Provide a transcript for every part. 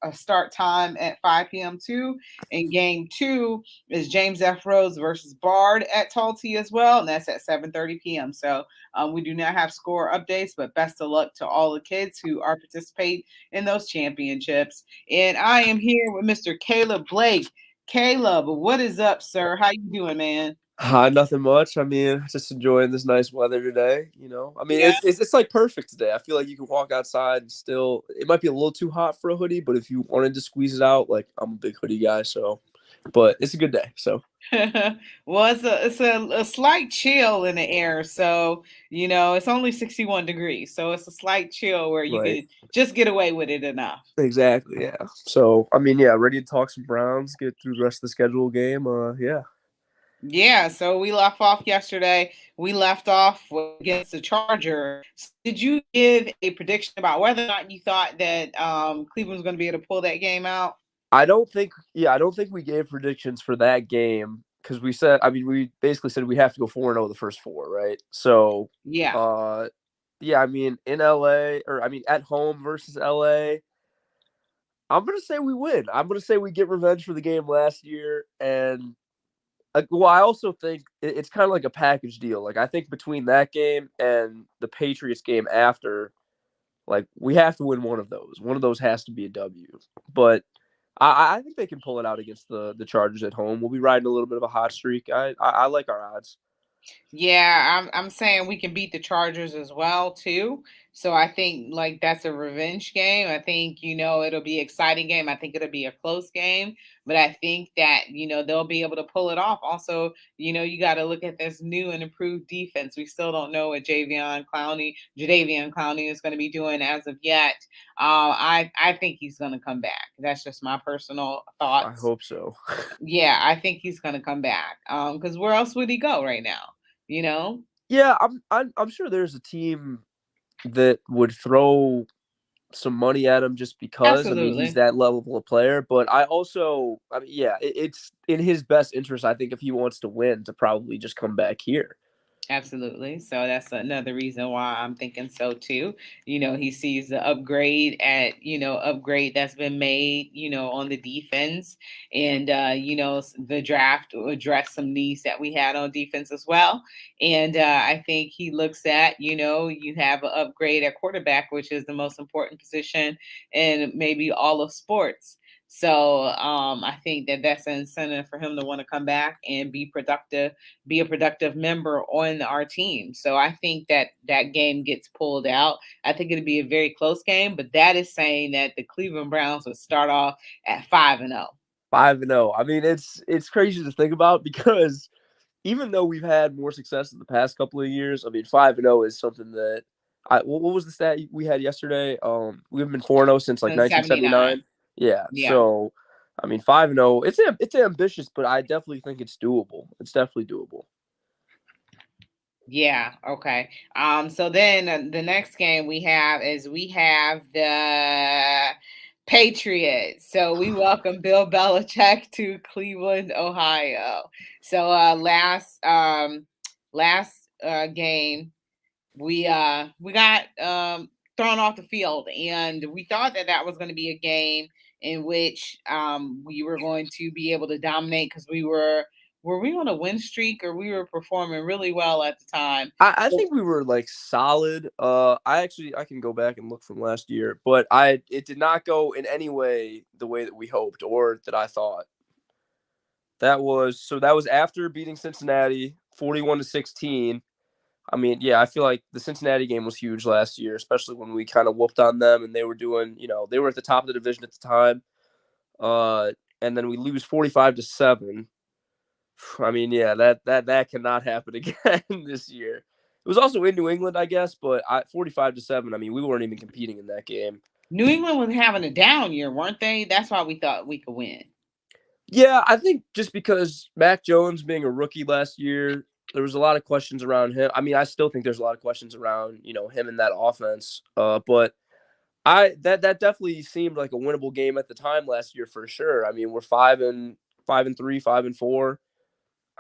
a start time at 5 p.m. too. And game 2 is James F. Rose versus Bard at Tulsa as well, and that's at 7:30 p.m. So we do not have score updates, but best of luck to all the kids who are participating in those championships. And I am here with Mr. Caleb Blake. Caleb, what is up, sir? How you doing, man? Hi, nothing much. I mean, just enjoying this nice weather today. I mean, Yeah. it's like perfect today. I feel like you can walk outside and still. It might be a little too hot for a hoodie, but if you wanted to squeeze it out, like I'm a big hoodie guy, so. But it's a good day. So Well, it's a slight chill in the air, so it's only 61 degrees, so it's a slight chill where you right, can just get away with it enough. exactly, yeah. So I mean, yeah, ready to talk some Browns, get through the rest of the schedule game. Yeah. Yeah, so we left off yesterday. We left off against the Charger. So did you give a prediction about whether or not you thought that Cleveland was going to be able to pull that game out? I don't think we gave predictions for that game because we said, I mean, we basically said we have to go 4-0 the first four, right? So, Yeah. uh, yeah, I mean, in LA, or I mean, at home versus LA, I'm gonna say we win. I'm gonna say we get revenge for the game last year, and well, I also think it's kind of like a package deal. Like I think between that game and the Patriots game after, like we have to win one of those. One of those has to be a W. But I think they can pull it out against the Chargers at home. We'll be riding a little bit of a hot streak. I like our odds. Yeah, I'm saying we can beat the Chargers as well too. So I think like that's a revenge game. I think it'll be an exciting game. I think it'll be a close game, but I think that they'll be able to pull it off. Also, you got to look at this new and improved defense. We still don't know what Jadeveon Clowney is going to be doing as of yet. I think he's going to come back. That's just my personal I thoughts. hope so. Yeah, I think he's going to come back. Because where else would he go right now? You know? Yeah, I'm sure there's a team that would throw some money at him just because. I mean, he's Absolutely. that level of player. But I mean, yeah, it's in his best interest. I think if he wants to win, to probably just come back here. Absolutely. So that's another reason why I'm thinking so too. He sees the upgrade that's been made, on the defense. And, the draft addressed some needs that we had on defense as well. And I think he looks at, you have an upgrade at quarterback, which is the most important position in maybe all of sports. So I think that that's an incentive for him to want to come back and be a productive member on our team. So I think that that game gets pulled out. I think it'd be a very close game, but that is saying that the Cleveland Browns would start off at 5-0. 5-0. I mean, it's crazy to think about because even though we've had more success in the past couple of years, I mean, 5-0 is something that what was the stat we had yesterday? We've been 4-0 since like And 79. 1979. Yeah, Yeah. so I mean, 5-0. It's ambitious, but I definitely think it's doable. It's definitely doable. Yeah, okay. So then the next game we have the Patriots. So we welcome Bill Belichick to Cleveland, Ohio. So last game we got thrown off the field, and we thought that that was going to be a game in which we were going to be able to dominate because were we on a win streak, or we were performing really well at the time. I think we were like solid. I can go back and look from last year, but it did not go in any way the way that we hoped or that I thought. That was after beating Cincinnati 41-16. I mean, yeah, I feel like the Cincinnati game was huge last year, especially when we kind of whooped on them and they were doing, they were at the top of the division at the time. Uh, and then we lose 45-7. I mean, yeah, that cannot happen again this year. It was also in New England, I guess, but 45-7. I mean, we weren't even competing in that game. New England was having a down year, weren't they? That's why we thought we could win. Yeah, I think just because Mac Jones being a rookie last year, there was a lot of questions around him. I mean, I still think there's a lot of questions around, him in that offense. But that definitely seemed like a winnable game at the time last year for sure. I mean, we're 5-3, 5-4.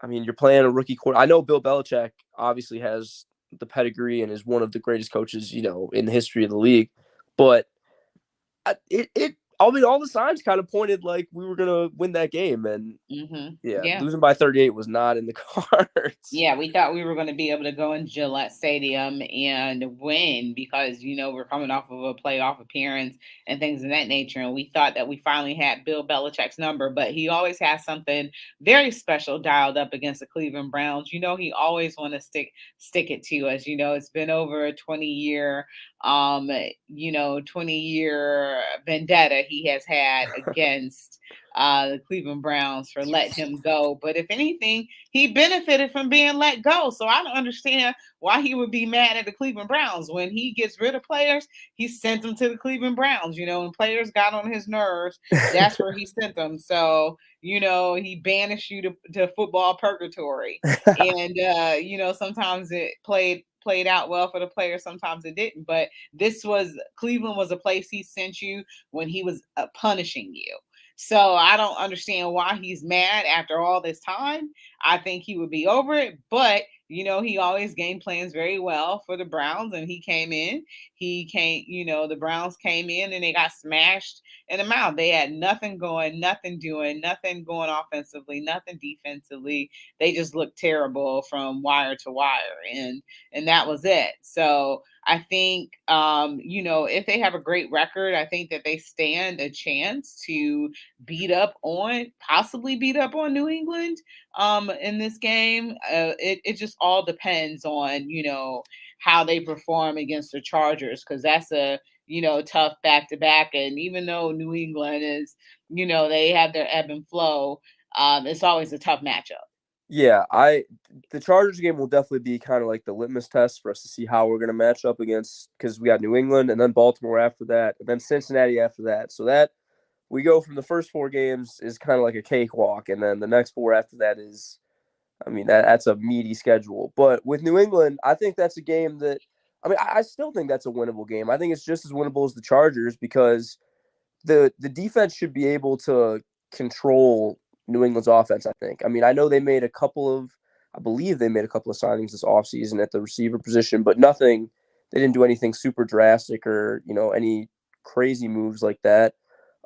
I mean, you're playing a rookie quarter. I know Bill Belichick obviously has the pedigree and is one of the greatest coaches, in the history of the league. But it I mean, all the signs kind of pointed like we were gonna win that game, and yeah, Yeah. losing by 38 was not in the cards. Yeah, we thought we were going to be able to go in Gillette Stadium and win because, we're coming off of a playoff appearance and things of that nature. And we thought that we finally had Bill Belichick's number, but he always has something very special dialed up against the Cleveland Browns. He always want to stick it to us. It's been over a 20-year 20-year vendetta he has had against the Cleveland Browns for letting him go. But if anything, he benefited from being let go. So I don't understand why he would be mad at the Cleveland Browns. When he gets rid of players, he sent them to the Cleveland Browns. And players got on his nerves, that's where he sent them. So, he banished you to football purgatory. And sometimes it played out well for the players, sometimes it didn't. But Cleveland was a place he sent you when he was punishing you. So I don't understand why he's mad after all this time. I think he would be over it, but he always game plans very well for the Browns, and the Browns came in and they got smashed in the mouth. They had nothing going, nothing doing, nothing going offensively, nothing defensively. They just looked terrible from wire to wire, and that was it. So I think, if they have a great record, I think that they stand a chance to possibly beat up on New England in this game. It just all depends on, how they perform against the Chargers, because that's a, tough back to back. And even though New England is, they have their ebb and flow, it's always a tough matchup. Yeah, the Chargers game will definitely be kind of like the litmus test for us to see how we're going to match up against, because we got New England and then Baltimore after that, and then Cincinnati after that. So that we go from the first 4 games is kind of like a cakewalk, and then the next 4 after that is, I mean, that's a meaty schedule. But with New England, I think that's a game that, I mean, I still think that's a winnable game. I think it's just as winnable as the Chargers, because the defense should be able to control New England's offense, I think. I mean, I know I believe they made a couple of signings this offseason at the receiver position, but they didn't do anything super drastic or, any crazy moves like that.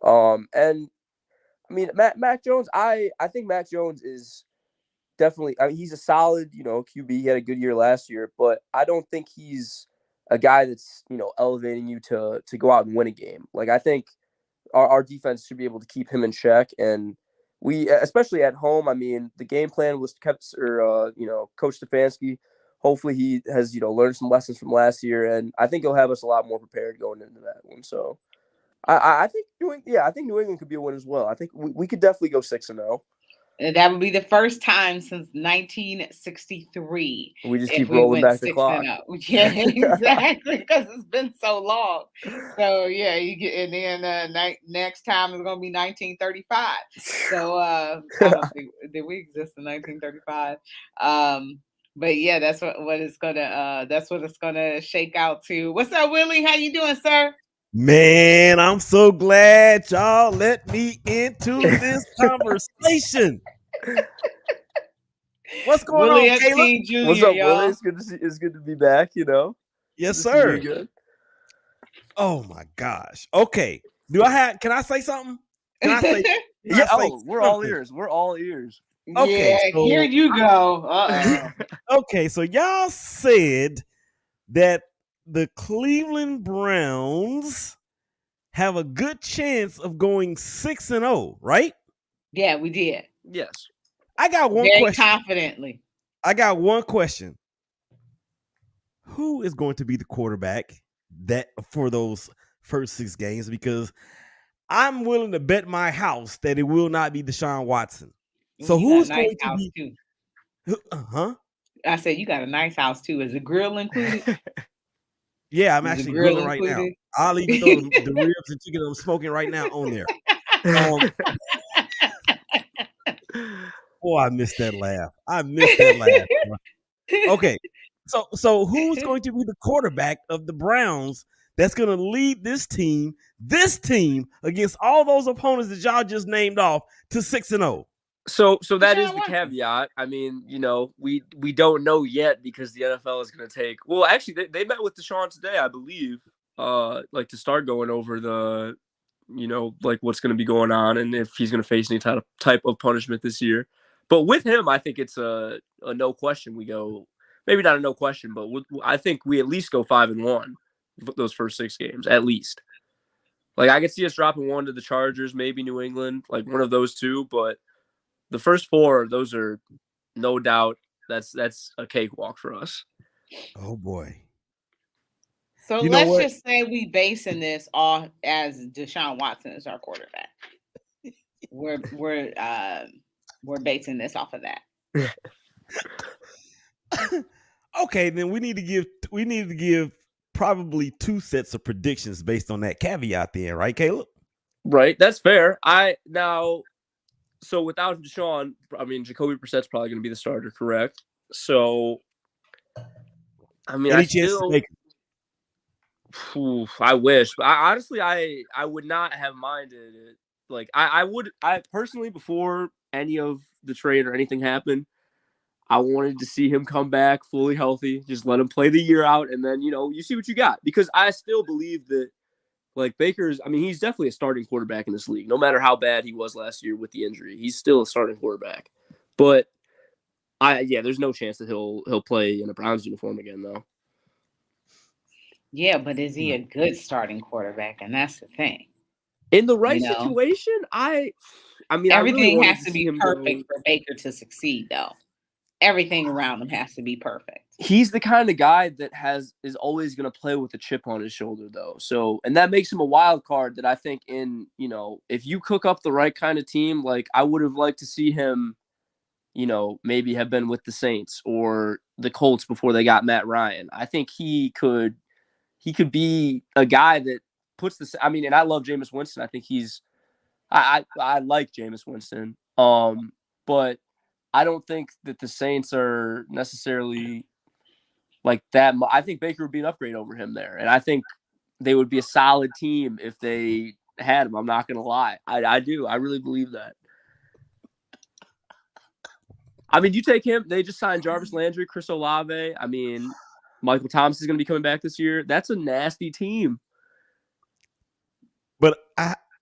And I mean, Mac Jones, I think Mac Jones is definitely, I mean, he's a solid, QB. He had a good year last year, but I don't think he's a guy that's, elevating you to go out and win a game. Like, I think our defense should be able to keep him in check. And we, especially at home, I mean, the game plan was Coach Stefanski. Hopefully he has, learned some lessons from last year. And I think he'll have us a lot more prepared going into that one. So I think I think New England could be a win as well. I think we could definitely go 6-0. That would be the first time since 1963 We just if keep we rolling went back the 6 and clock. 0. Yeah, exactly, because it's been so long. So yeah, you get, and then next time it's gonna be 1935. So I don't think, did we exist in 1935? But yeah, that's what it's gonna shake out to. What's up, Willie? How you doing, sir? Man, I'm so glad y'all let me into this conversation. What's going Willie on, Caleb? Epstein What's Jr., up, Willie? y'all. It's good to see. It's good to be back. Good Yes, to see you sir. again. Oh my gosh. Okay. Can I say something? Can I say Yeah. Oh, we're all something? ears. We're all ears. Okay, Yeah, here so you go. so y'all said that the Cleveland Browns have a good chance of going 6-0, right? Yeah, we did. Yes. I got one Very question. confidently. I got one question. Who is going to be the quarterback that for those first 6 games? Because I'm willing to bet my house that it will not be Deshaun Watson. So You got a who's nice going to house be? too. Huh? I said you got a nice house too. Is the grill included? Yeah, I'm Is the actually grill grilling right now. included? I'll even throw the ribs and chicken I'm smoking right now on there. Oh, I missed that laugh. Okay, so who's going to be the quarterback of the Browns that's going to lead this team against all those opponents that y'all just named off to 6-0? So that is Deshaun the Watson. caveat. I mean, we don't know yet because the NFL is going to take. Well, actually, they met with Deshaun today, I believe. Like to start going over like what's going to be going on and if he's going to face any type of punishment this year. But with him, I think it's a no question. We go, maybe not a no question, but I think we at least go 5-1 those first 6 games at least. Like I could see us dropping one to the Chargers, maybe New England, like one of those two. But the first 4, those are no doubt. That's a cakewalk for us. Oh boy. So You know let's what? just say we basing this off as Deshaun Watson is our quarterback. We're basing this off of that. Okay, then we need to give probably 2 sets of predictions based on that caveat then, right, Caleb? Right, that's fair. So without Deshaun, I mean Jacoby Brissett's probably going to be the starter, correct? So I mean, Any chance to make I wish, but honestly, I would not have minded it. Like I personally, before any of the trade or anything happened, I wanted to see him come back fully healthy. Just let him play the year out, and then you see what you got. Because I still believe that, like Baker's, I mean, he's definitely a starting quarterback in this league. No matter how bad he was last year with the injury, he's still a starting quarterback. But there's no chance that he'll play in a Browns uniform again, though. Yeah, but is he a good starting quarterback? And that's the thing. In the right situation, I mean, everything I really has to be perfect for Baker to succeed, though. Everything around him has to be perfect. He's the kind of guy that is always going to play with a chip on his shoulder, though. So, and that makes him a wild card that I think if you cook up the right kind of team, like I would have liked to see him, maybe have been with the Saints or the Colts before they got Matt Ryan. I think he could be a guy that puts this. I mean, and I love Jameis Winston. I think I like Jameis Winston. But I don't think that the Saints are necessarily like that. I think Baker would be an upgrade over him there. And I think they would be a solid team if they had him. I'm not going to lie. I do. I really believe that. I mean, you take him. They just signed Jarvis Landry, Chris Olave. I mean, Michael Thomas is going to be coming back this year. That's a nasty team.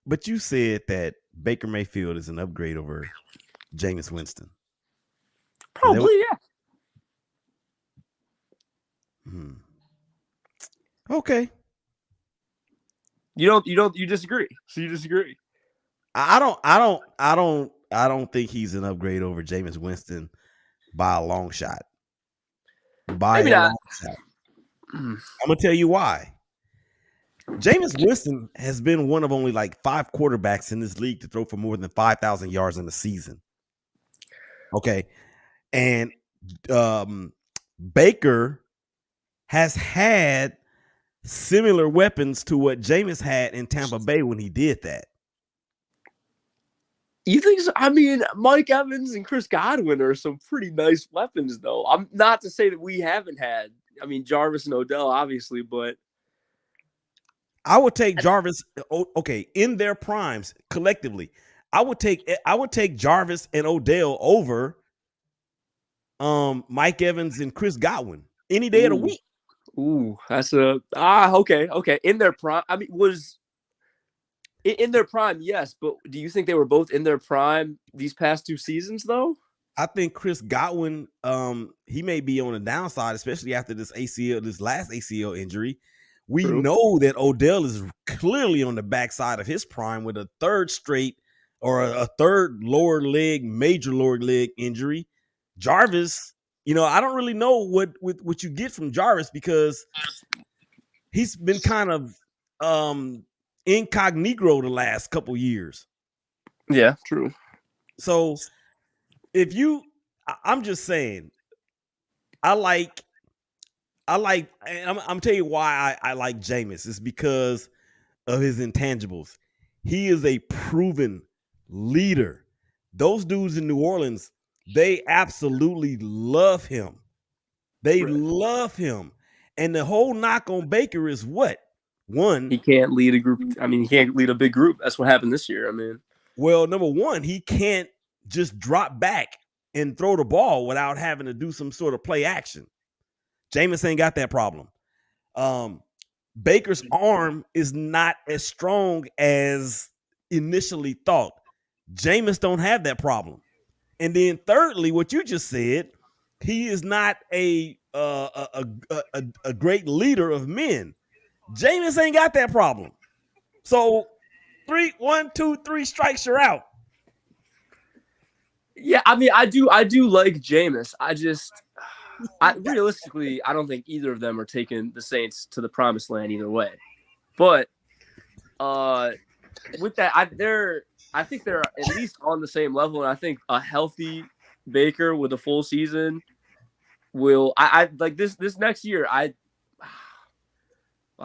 But you said that Baker Mayfield is an upgrade over Jameis Winston. Probably, yeah. Okay. You disagree. So you disagree. I don't think he's an upgrade over Jameis Winston by a long shot. Maybe not. Long shot. I'm gonna tell you why. Jameis Winston has been one of only like 5 quarterbacks in this league to throw for more than 5,000 yards in a season. Okay. And Baker has had similar weapons to what Jameis had in Tampa Bay when he did that. You think so? I mean, Mike Evans and Chris Godwin are some pretty nice weapons, though. I'm not to say that we haven't had. I mean, Jarvis and Odell, obviously, but I would take Jarvis. Okay, in their primes collectively, I would take Jarvis and Odell over Mike Evans and Chris Godwin any day of the week. Ooh, that's okay. In their prime, I mean, in their prime, yes, but do you think they were both in their prime these past 2 seasons, though? I think Chris Godwin, he may be on the downside, especially after this last ACL injury. We know that Odell is clearly on the backside of his prime with a third straight or a third major lower leg injury. Jarvis, I don't really know what you get from Jarvis because he's been kind of incognito the last couple years. Yeah, true. So I'm just saying, and I'm telling you why I like Jameis. It's because of his intangibles. He is a proven leader. Those dudes in New Orleans, they absolutely love him. They love him. And the whole knock on Baker is what? One, he can't lead a group. I mean, he can't lead a big group. That's what happened this year. I mean, well, number one, he can't just drop back and throw the ball without having to do some sort of play action. Jameis ain't got that problem. Baker's arm is not as strong as initially thought. Jameis don't have that problem. And then thirdly, what you just said, he is not a great leader of men. Jameis ain't got that problem. So 3, 1, 2, 3 strikes, you're out. Yeah, I mean, I do like Jameis. I realistically, I don't think either of them are taking the Saints to the promised land either way. But with that, I think they're at least on the same level, and I think a healthy Baker with a full season will. I like this next year. I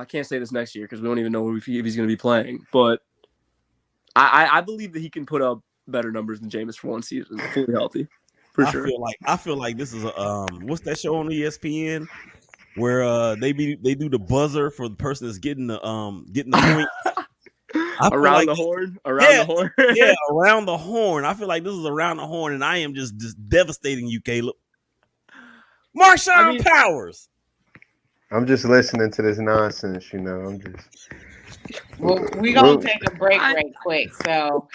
can't say this next year because we don't even know if he's going to be playing. But I believe that he can put up better numbers than Jameis for one season, fully healthy, for I sure. feel like this is a what's that show on ESPN where they do the buzzer for the person that's getting the point. I feel Around like the horn, around yeah, the horn. yeah, around the horn. I feel like this is around the horn, and I am just devastating you, Caleb. I Marshawn mean, Powers. I'm just listening to this nonsense, you know. I'm just Well, we're gonna root. take a break I, right quick. So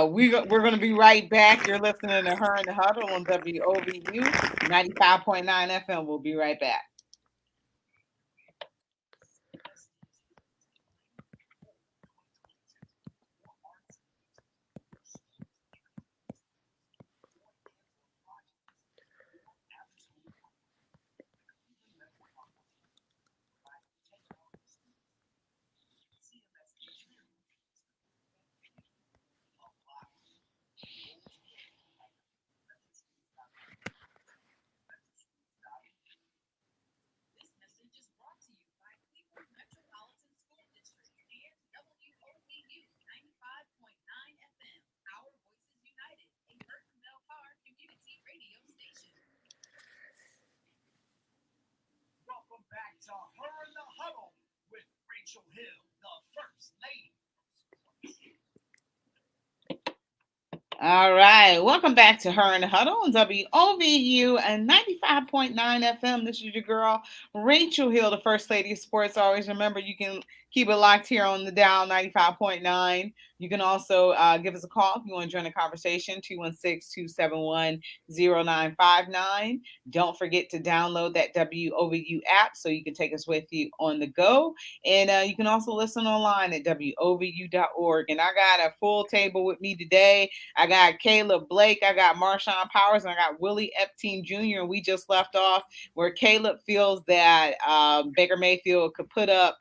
we're gonna be right back. You're listening to Her in the Huddle on WOVU 95.9 FM. We'll be right back. All right. Welcome back to Her in the Huddle on WOVU and 95.9 FM. This is your girl, Rachel Hill, the First Lady of Sports. Always remember you can keep it locked here on the dial 95.9. You can also give us a call if you want to join the conversation, 216-271-0959. Don't forget to download that WOVU app so you can take us with you on the go. And you can also listen online at WOVU.org. And I got a full table with me today. I got Caleb Blake, I got Marshawn Powers, and I got Willie Epstein Jr. And we just left off where Caleb feels that Baker Mayfield could put up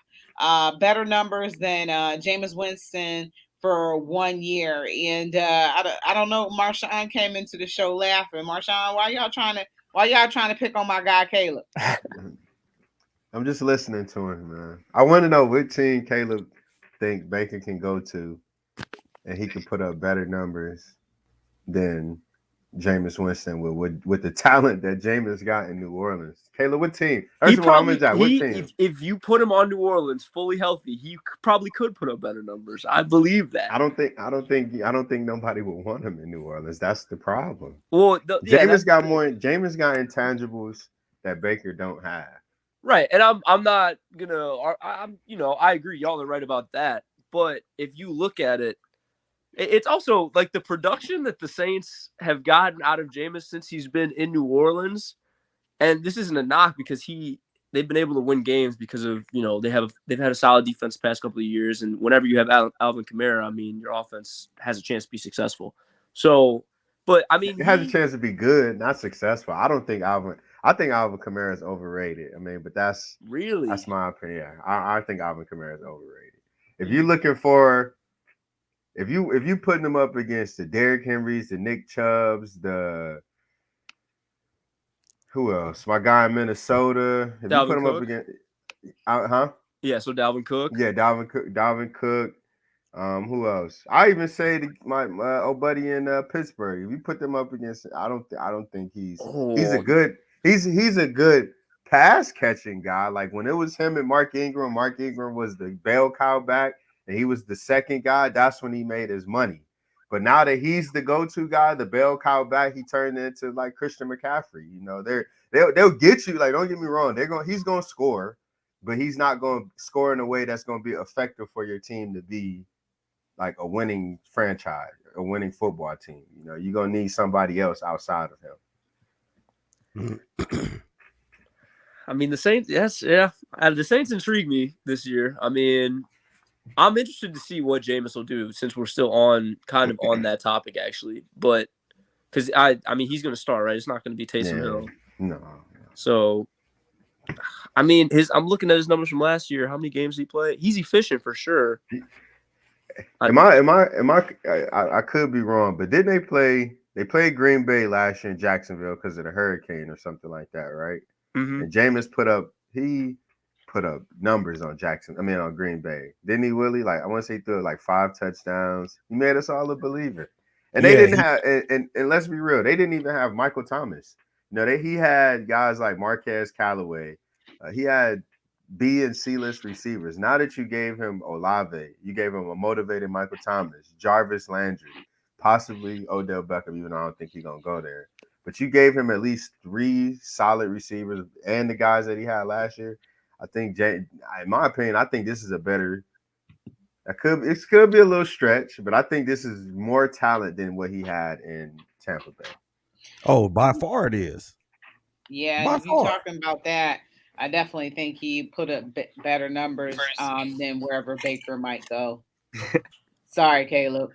better numbers than Jameis Winston for 1 year. And I don't know. Marshawn came into the show laughing. Marshawn, why y'all trying to pick on my guy Caleb? I'm just listening to him, man. I want to know what team Caleb think Baker can go to, and he can put up better numbers than Jameis Winston with the talent that Jameis got in New Orleans. Caleb, what team? First of all, I'm gonna die. What team? if you put him on New Orleans fully healthy, he probably could put up better numbers. I believe that. I don't think nobody would want him in New Orleans. That's the problem. Well, Jameis got intangibles that Baker don't have. Right, and I'm not gonna. I agree. Y'all are right about that. But if you look at it, it's also like the production that the Saints have gotten out of Jameis since he's been in New Orleans. And this isn't a knock because they've been able to win games because of they've had a solid defense the past couple of years, and whenever you have Alvin Kamara, I mean your offense has a chance to be successful. So, but I mean it has a chance to be good, not successful. I think Alvin Kamara is overrated. I mean, but that's my opinion. I think Alvin Kamara is overrated. If you're looking for if you putting them up against the Derrick Henrys, the Nick Chubbs, the who else? My guy in Minnesota. If Dalvin you put him Cook? up against, Yeah, so Dalvin Cook. Yeah, Dalvin Cook. Who else? I even say my old buddy in Pittsburgh. If you put them up against, I don't think he's a good pass catching guy. Like when it was him and Mark Ingram was the bell cow back, and he was the second guy. That's when he made his money. But now that he's the go-to guy, the bell cow back, he turned into like Christian McCaffrey. You know, they'll get you. Like, don't get me wrong, he's gonna score. but he's not going to score in a way that's going to be effective for your team to be like a winning franchise, a winning football team. You know, you're going to need somebody else outside of him. I mean, the Saints, yes, yeah. The Saints intrigue me this year. I mean, I'm interested to see what Jameis will do since we're still kind of on that topic, actually. But because I mean, he's going to start, right? It's not going to be Taysom Hill. No. So, I mean, I'm looking at his numbers from last year. How many games did he play? He's efficient for sure. I could be wrong, but didn't they play? They played Green Bay last year in Jacksonville because of the hurricane or something like that, right? Mm-hmm. And Jameis put up numbers on on Green Bay. Didn't he, Willie? Like I want to say he threw like 5 touchdowns. He made us all a believer. And they didn't have and let's be real, they didn't even have Michael Thomas. You know, he had guys like Marquez Callaway. He had B and C list receivers. Now that you gave him Olave, you gave him a motivated Michael Thomas, Jarvis Landry, possibly Odell Beckham, even though I don't think he's gonna go there. But you gave him at least 3 solid receivers and the guys that he had last year. I think, in my opinion, I think this is a better. It could be a little stretch, but I think this is more talent than what he had in Tampa Bay. Oh, by far it is. Yeah, if you're talking about that, I definitely think he put up better numbers than wherever Baker might go. Sorry, Caleb.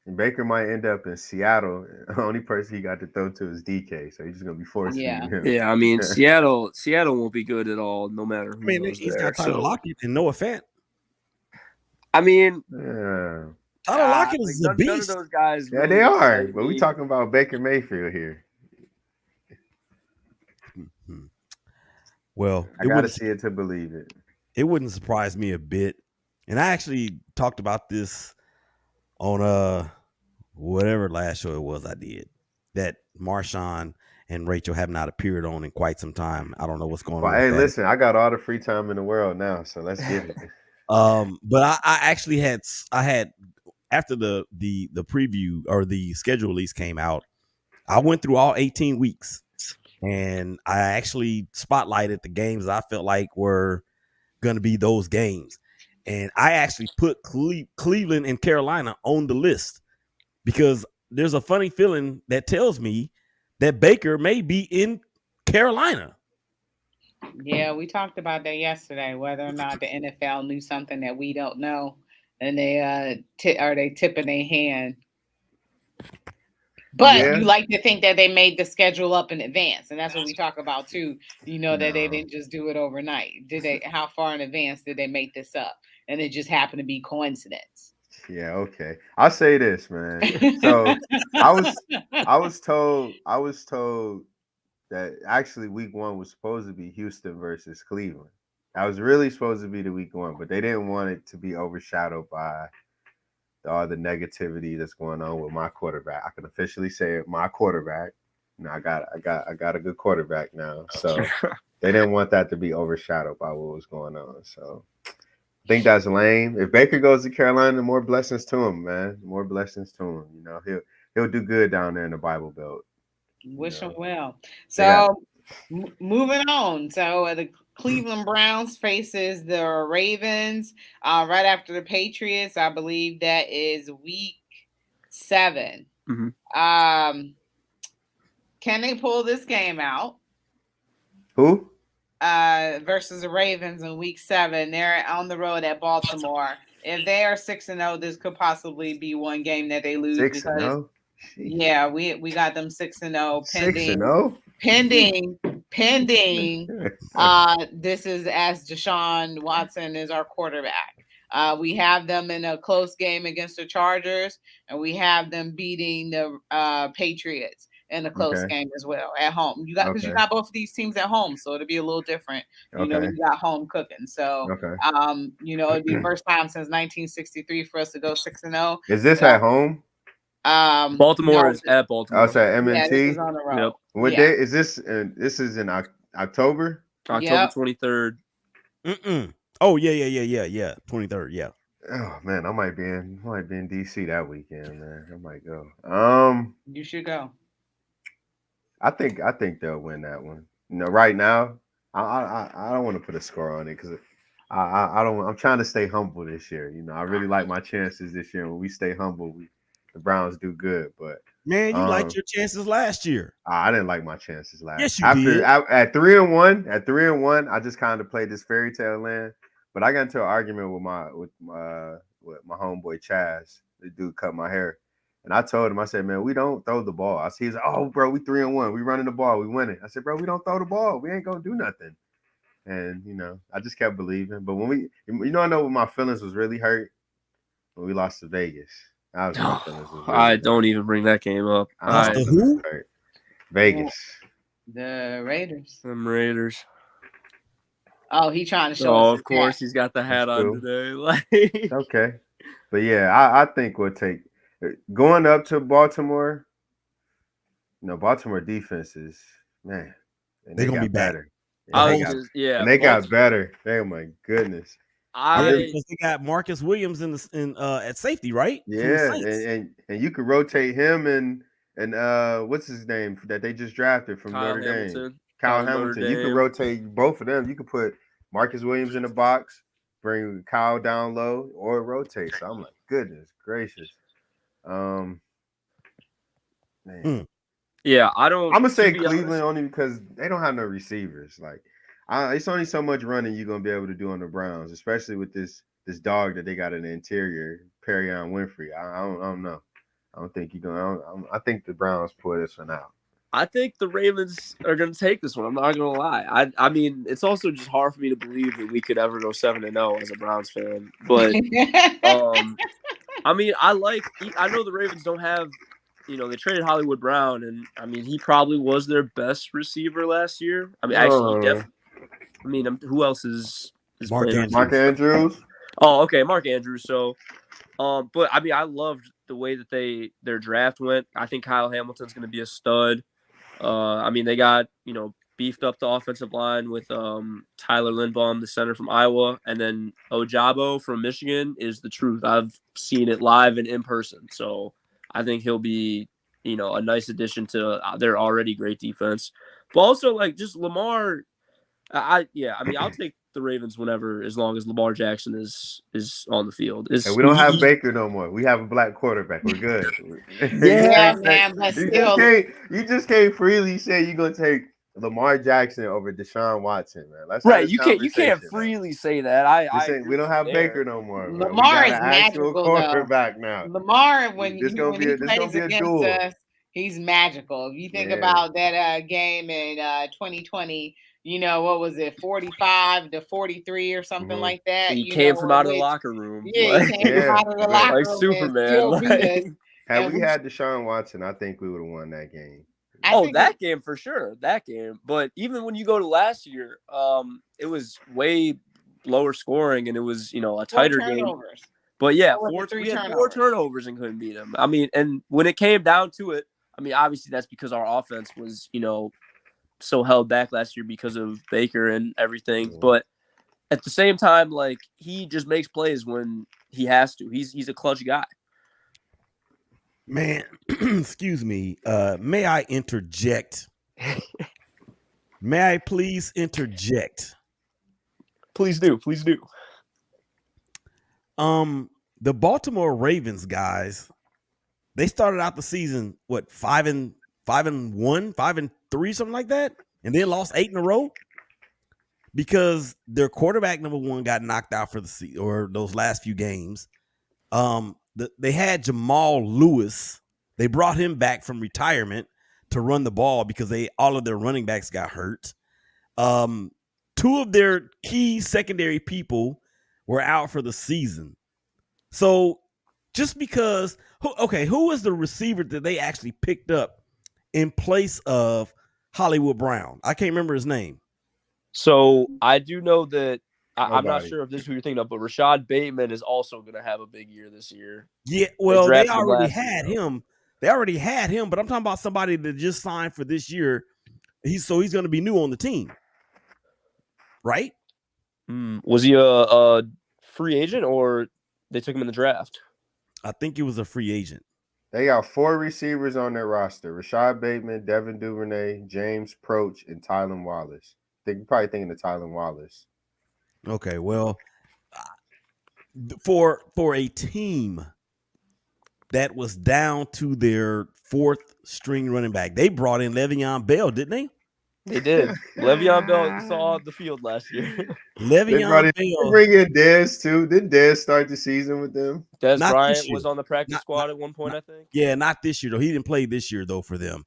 And Baker might end up in Seattle. The only person he got to throw to is DK, so he's just gonna be forced feeding him. Yeah, I mean Seattle won't be good at all, no matter who goes he's there. got Tyler Lockett and Noah Fant. I mean, Tyler Lockett is a beast. None of those guys. Yeah, they are. But we talking about Baker Mayfield here. Mm-hmm. Well, I gotta see it to believe it. It wouldn't surprise me a bit. And I actually talked about this on whatever last show it was I did, that Marshawn and Rachel have not appeared on in quite some time. I don't know what's going on. Hey, listen, I got all the free time in the world now, so let's get it. But I actually had after the preview or the schedule release came out, I went through all 18 weeks and I actually spotlighted the games I felt like were going to be those games. And I actually put Cleveland and Carolina on the list because there's a funny feeling that tells me that Baker may be in Carolina. Yeah, we talked about that yesterday, whether or not the NFL knew something that we don't know, and they are they tipping their hand. But you like to think that they made the schedule up in advance, and that's what we talk about too. You know that they didn't just do it overnight. Did they? How far in advance did they make this up? And it just happened to be coincidence. Yeah, okay. I'll say this, man. So I was told that actually week 1 was supposed to be Houston versus Cleveland. That was really supposed to be the week 1, but they didn't want it to be overshadowed by all the negativity that's going on with my quarterback. I can officially say it, my quarterback. I got a good quarterback now. So they didn't want that to be overshadowed by what was going on. So I think that's lame. If Baker goes to Carolina, more blessings to him, man. More blessings to him. You know, he'll do good down there in the Bible Belt. Wish him well. So moving on. So the Cleveland Browns faces the Ravens right after the Patriots. I believe that is week 7. Mm-hmm. Can they pull this game out? Who? Versus the Ravens in week 7. They're on the road at Baltimore. If they are 6-0, this could possibly be one game that they lose. 6-0? Yeah, we got them 6-0 pending. 6-0? Pending. This is as Deshaun Watson is our quarterback. We have them in a close game against the Chargers, and we have them beating the Patriots in a close game as well at home. You got you got both of these teams at home, so it'll be a little different. You know, you got home cooking. So you know, it'd be the first time since 1963 for us to go 6-0. Is this at home? Baltimore is at Baltimore. Oh, sorry, M&T. Yeah, this is on the road. Yep. What day is this? This is in October. October 23rd. Oh yeah. 23rd. Yeah. Oh man, I might be in DC that weekend, man. I might go. You should go. I think they'll win that one. You know, right now, I don't want to put a score on it because I don't. I'm trying to stay humble this year. You know, I really like my chances this year. When we stay humble, the Browns do good. But Man, you liked um, your chances last year. I didn't like my chances last. Yes, you did. At 3-1, I just kind of played this fairy tale land. But I got into an argument with my homeboy Chaz. The dude cut my hair, and I told him, I said, man, we don't throw the ball. He's like, oh, bro, we 3-1, we running the ball, we winning. I said, bro, we don't throw the ball, we ain't gonna do nothing. And I just kept believing. But I know when my feelings was really hurt when we lost to Vegas. That was when my feelings was I really hurt. don't even bring that game up. Lost to who? Hurt. Vegas. The Raiders. Them Raiders. Oh, he trying to show us. Oh, of course, he's got the hat on today. Like, okay, but yeah, I think we'll take going up to Baltimore. Baltimore defense is, man, and They're they gonna be got back. better. yeah, And they got better. Oh my goodness. Because they got Marcus Williams at safety, right? Yeah, and you could rotate him and what's his name that they just drafted from Kyle Notre Hamilton. Dame. Kyle Hamilton. You could rotate both of them. You could put Marcus Williams in the box, bring Kyle down low, or rotate. So I'm like, goodness gracious. Man. Yeah, I'm gonna say Cleveland only because they don't have no receivers. Like, it's only so much running you're gonna be able to do on the Browns, especially with this dog that they got in the interior, Perrion Winfrey. I don't know. I don't think you're gonna. I think the Browns pull this one out. I think the Ravens are going to take this one. I'm not going to lie. I mean, it's also just hard for me to believe that we could ever go 7-0 as a Browns fan. But I mean, I know the Ravens don't have, they traded Hollywood Brown, and I mean, he probably was their best receiver last year. I mean, actually, definitely. I mean, who else is Mark playing? Mark Andrews. Oh, okay, Mark Andrews. So, but I mean, I loved the way that their draft went. I think Kyle Hamilton's going to be a stud. I mean, they got, beefed up the offensive line with Tyler Lindbaum, the center from Iowa, and then Ojabo from Michigan is the truth. I've seen it live and in person. So I think he'll be, a nice addition to their already great defense. But also, like, just Lamar, I mean, I'll take the Ravens whenever, as long as Lamar Jackson is on the field. And we don't have Baker no more. We have a black quarterback. We're good. Yeah, man, but still, you just can't freely say you're gonna take Lamar Jackson over Deshaun Watson, man. Let's you can't freely say that. We don't have Baker no more. Lamar is magical quarterback though. Now. Lamar, when he plays against us, he's magical. If you think about that game in 2020. What was it, 45-43 or something like that? He came from out of the locker room. Yeah, he came from out of the locker room. Like Superman. Had we had Deshaun Watson, I think we would have won that game. That game for sure. That game. But even when you go to last year, it was way lower scoring and it was, a tighter game. But yeah, we had 4 turnovers and couldn't beat them. I mean, and when it came down to it, I mean, obviously that's because our offense was, so held back last year because of Baker and everything. But at the same time, like, he just makes plays when he has to. He's a clutch guy. Man, excuse me. May I interject? May I please interject? Please do. Please do. The Baltimore Ravens guys, they started out the season, 5-1, 5-3, something like that, and then lost 8 in a row because their quarterback number 1 got knocked out for the season or those last few games. They had Jamal Lewis. They brought him back from retirement to run the ball because all of their running backs got hurt. 2 of their key secondary people were out for the season. So just because, who is the receiver that they actually picked up in place of Hollywood Brown? I can't remember his name. So I do know that I'm not sure if this is who you're thinking of, but Rashad Bateman is also going to have a big year this year. Yeah, well, they already had him. They already had him, but I'm talking about somebody that just signed for this year. He's going to be new on the team, right? Was he a free agent or they took him in the draft? I think he was a free agent. They got 4 receivers on their roster: Rashad Bateman, Devin Duvernay, James Proch, and Tylan Wallace. You're probably thinking of Tylan Wallace. Okay, well, for a team that was down to their fourth string running back, they brought in Le'Veon Bell, didn't they? They did. Le'Veon Bell saw the field last year. They brought Le'Veon in. They Bell, bring in Dez too. Did Dez start the season with them? Des not this Bryant year. was on the practice Not squad at one point, not I think. yeah, not this year though. He didn't play this year though for them.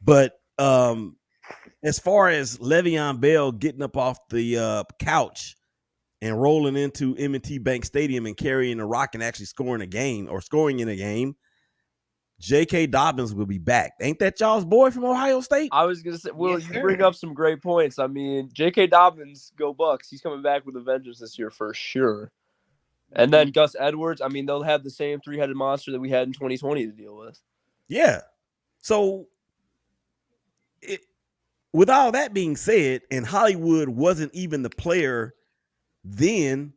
But as far as Le'Veon Bell getting up off the couch and rolling into M&T Bank Stadium and carrying the rock and actually scoring a game or scoring in a game, J.K. Dobbins will be back. Ain't that y'all's boy from Ohio State? I was gonna say, Will, Yes, you bring sir. up some great points. I mean, J.K. Dobbins, go Bucks. He's coming back with a vengeance this year for sure. And then Mhm. Gus Edwards. I mean, they'll have the same three-headed monster that we had in 2020 to deal with. Yeah. So it, with all that being said, and Hollywood wasn't even the player then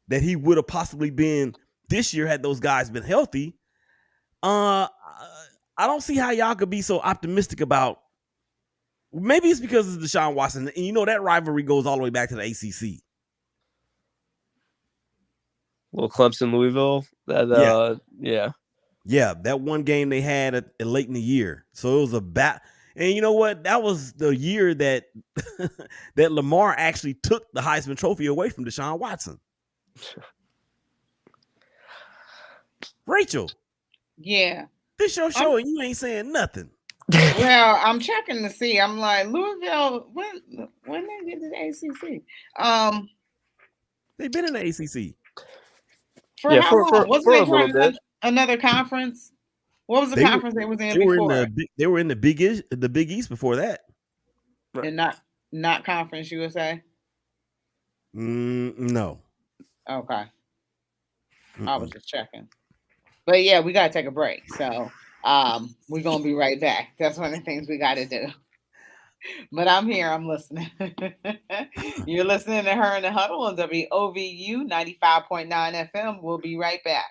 that he would have possibly been this year had those guys been healthy. I don't see how y'all could be so optimistic about. Maybe it's because it's Deshaun Watson, and you know that rivalry goes all the way back to the ACC. Little Clemson, Louisville. Yeah, Yeah. yeah, that one game they had late in the year, so it was a bat. And you know what? That was the year that that Lamar actually took the Heisman Trophy away from Deshaun Watson. Rachel, Yeah. this your I'm show, and you ain't saying nothing. well, I'm checking to see. I'm like, Louisville, when they get to the ACC? Um, They've been in the ACC. for Yeah, how for long? for Wasn't for they a part little of bit. another conference? What was the They were conference they was in they were in before? they were in the Big East before that. Right. And not Conference USA? No. Okay. I was Mm-mm. just checking. But yeah, we gotta take a break. So we're gonna be right back. That's one of the things we gotta do. But I'm here, I'm listening. You're listening to Her in the Huddle on WOVU 95.9 FM. We'll be right back.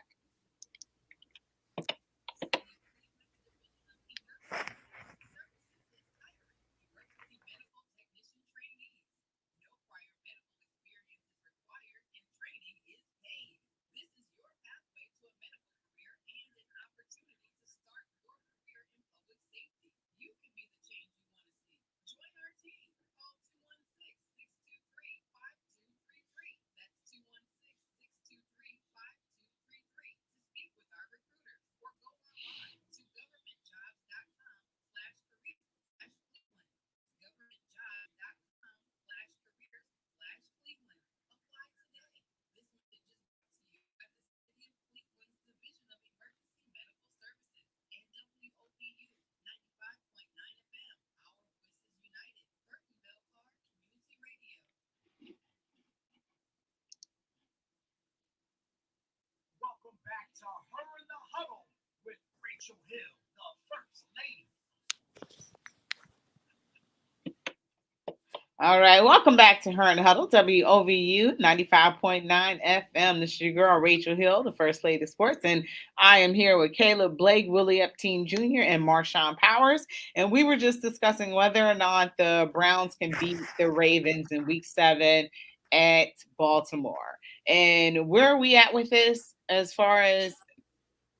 All right, welcome back to Her and Huddle, WOVU 95.9 FM. This is your girl, Rachel Hill, the First Lady of Sports, and I am here with Caleb Blake, Willie Epteen Jr., and Marshawn Powers. And we were just discussing whether or not the Browns can beat the Ravens in Week 7 at Baltimore. And where are we at with this as far as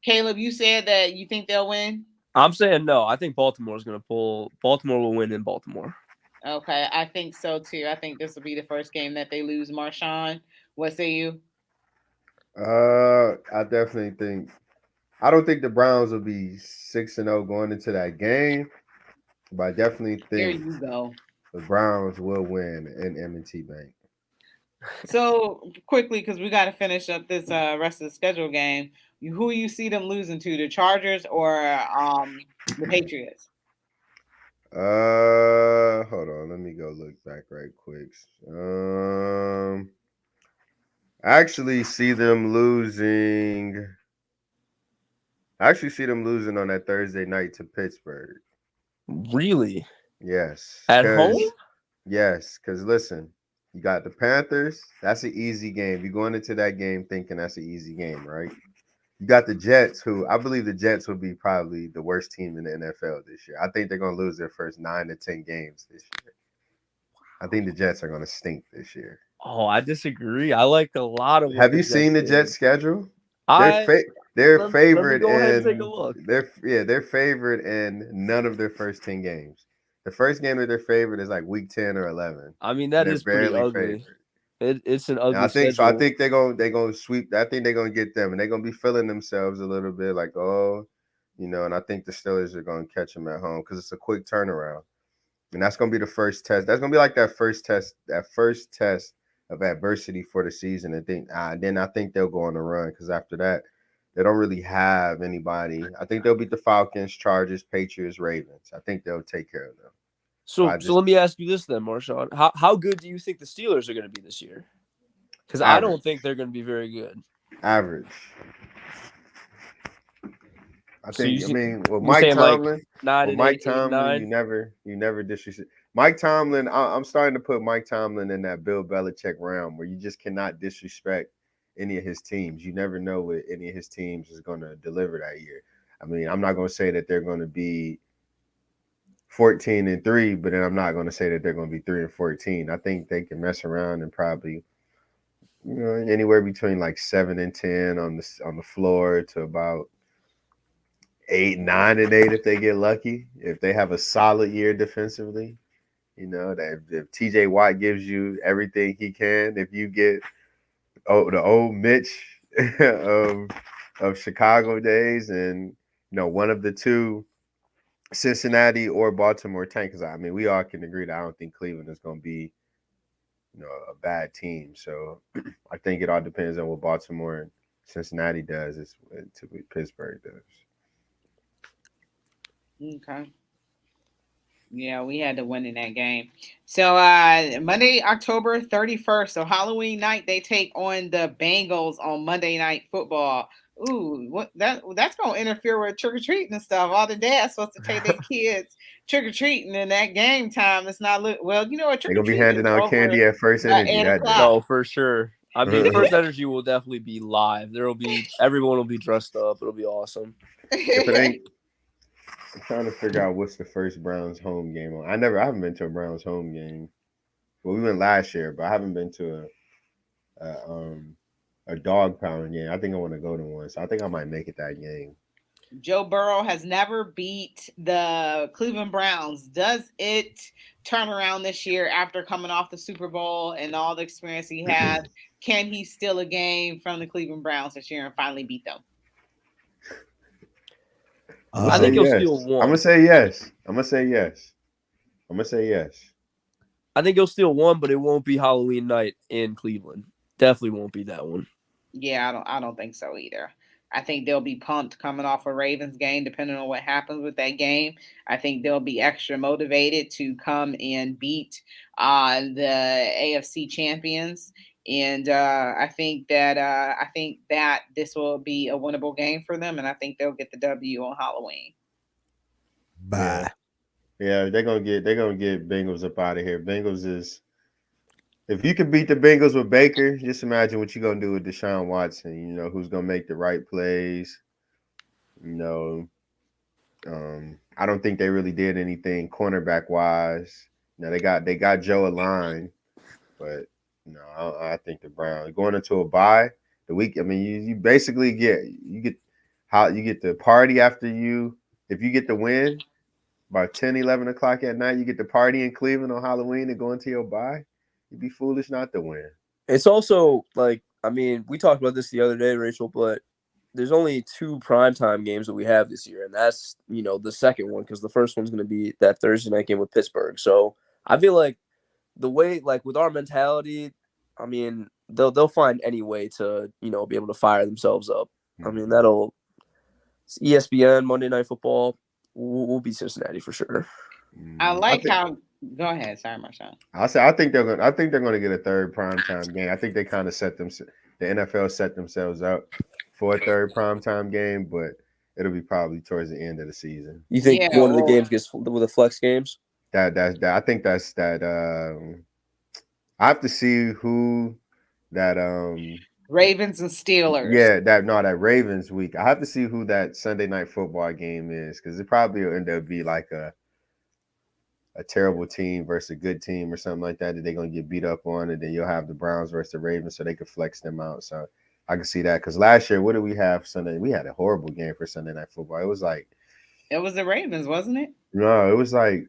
Caleb, you said that you think they'll win? I'm saying no. I think Baltimore's going to pull. Baltimore will win in Baltimore. Okay, I think so too. I think this will be the first game that they lose. Marshawn, what say you? I definitely think. I don't think the Browns will be 6-0 going into that game, but I definitely There think you go. the Browns will win in M&T Bank. So quickly, because we got to finish up this rest of the schedule game. Who you see them losing to? The Chargers or the Patriots? Hold on, let me go look back right quick. I actually see them losing. I actually see them losing on that Thursday night to Pittsburgh. Really? Yes, At home? because listen, you got the Panthers. That's an easy game. You're going into that game thinking that's an easy game, right? You got the Jets, who I believe the Jets will be probably the worst team in the NFL this year. I think they're going to lose their first 9 to 10 games this year. I think the Jets are going to stink this year. Oh, I disagree. I like a lot of what Have the you Jets seen the did. Jets schedule? They're I fa- they're let me favored go ahead and take a in look. they're favored in none of their first 10 games. The first game that they're favored is like week 10 or 11, I mean, and that they're is pretty barely ugly. favored. It's an And ugly I schedule. think they're gonna sweep. I think they're gonna get them, and they're gonna be feeling themselves a little bit, like, oh, And I think the Steelers are gonna catch them at home because it's a quick turnaround, and that's gonna be the first test. That's gonna be like that first test of adversity for the season. And then I think they'll go on the run because after that, they don't really have anybody. I think they'll beat the Falcons, Chargers, Patriots, Ravens. I think they'll take care of them. So So I so just let me ask you this then, Marshawn. How good do you think the Steelers are going to be this year? Because I don't average, think they're going to be very good. average. I So you think. I see, mean, you saying like nine With and Mike eight, eight and Tomlin, nine? you never disrespect Mike Tomlin. I'm starting to put Mike Tomlin in that Bill Belichick realm where you just cannot disrespect any of his teams. You never know what any of his teams is going to deliver that year. I mean, I'm not going to say that they're going to be 14-3, but then I'm not going to say that they're going to be 3-14. I think they can mess around and probably anywhere between like 7-10 on the floor to about 8, 9, and 8 if they get lucky. If they have a solid year defensively, that if TJ Watt gives you everything he can, if you get the old Mitch of Chicago days, and one of the two, Cincinnati or Baltimore tank. Because I mean, we all can agree that I don't think Cleveland is going to be a bad team. So I think it all depends on what Baltimore and Cincinnati does is to what Pittsburgh does. Okay. Yeah, we had to win in that game. So Monday, October 31st. So Halloween night, they take on the Bengals on Monday Night Football. Ooh, what that's gonna interfere with trick or treating and stuff. All the dads supposed to take their kids trick or treating, and that game time it's not look well. You know what, They're trick or gonna be treating handing is out over candy at First by Energy eight that o'clock. No, for sure. I mean, day. First Energy will definitely be live. There'll be everyone will be dressed up. It'll be awesome. If it ain't, I'm trying to figure out what's the first Browns home game on. I haven't been to a Browns home game. Well, we went last year, but I haven't been to a dog pound game. I think I want to go to one, so I think I might make it that game. Joe Burrow has never beat the Cleveland Browns. Does it turn around this year after coming off the Super Bowl and all the experience he has? Can he steal a game from the Cleveland Browns this year and finally beat them? I'm gonna I say think he'll Um, yes. steal I'm gonna one. say yes. I'm gonna say yes. I'm gonna say yes. I think he'll steal one, but it won't be Halloween night in Cleveland. Definitely won't be that one. Yeah, I don't think so either. I think they'll be pumped coming off a Ravens game, depending on what happens with that game. I think they'll be extra motivated to come and beat the AFC champions. And I think that this will be a winnable game for them, and I think they'll get the W on Halloween. Yeah, bye. yeah. They're gonna get Bengals up out of here. Bengals is if you can beat the Bengals with Baker, just imagine what you're gonna do with Deshaun Watson. Who's gonna make the right plays. You know, I don't think they really did anything cornerback wise. They got Joe Align, but I think the Browns going into a bye the week. I mean, you basically get how you get the party after you if you get the win by 10, 11 o'clock at night. You get the party in Cleveland on Halloween and go into your bye. You'd be foolish not to win. It's also like, I mean, we talked about this the other day, Rachel, but there's only two primetime games that we have this year, and that's the second one because the first one's going to be that Thursday night game with Pittsburgh. So I feel like the way, like with our mentality, I mean, they'll find any way to be able to fire themselves up. I mean, Mhm. that'll ESPN Monday Night Football. We'll beat Cincinnati for sure. I I like think how. Go ahead, sorry, Marshawn. I think they're gonna get a third primetime game. I think they kind of the NFL set themselves up for a third primetime game, but it'll be probably towards the end of the season. You think Yeah, one of the well, games gets with the flex games? I think that's that. I have to see who that. Ravens and Steelers. Yeah, that Ravens week. I have to see who that Sunday night football game is because it probably will end up be like a terrible team versus a good team or something like that they're gonna get beat up on, and then you'll have the Browns versus the Ravens, so they could flex them out. So I can see that because last year, what did we have Sunday? We had a horrible game for Sunday Night Football. It was like It was the Ravens, wasn't it? no, it was like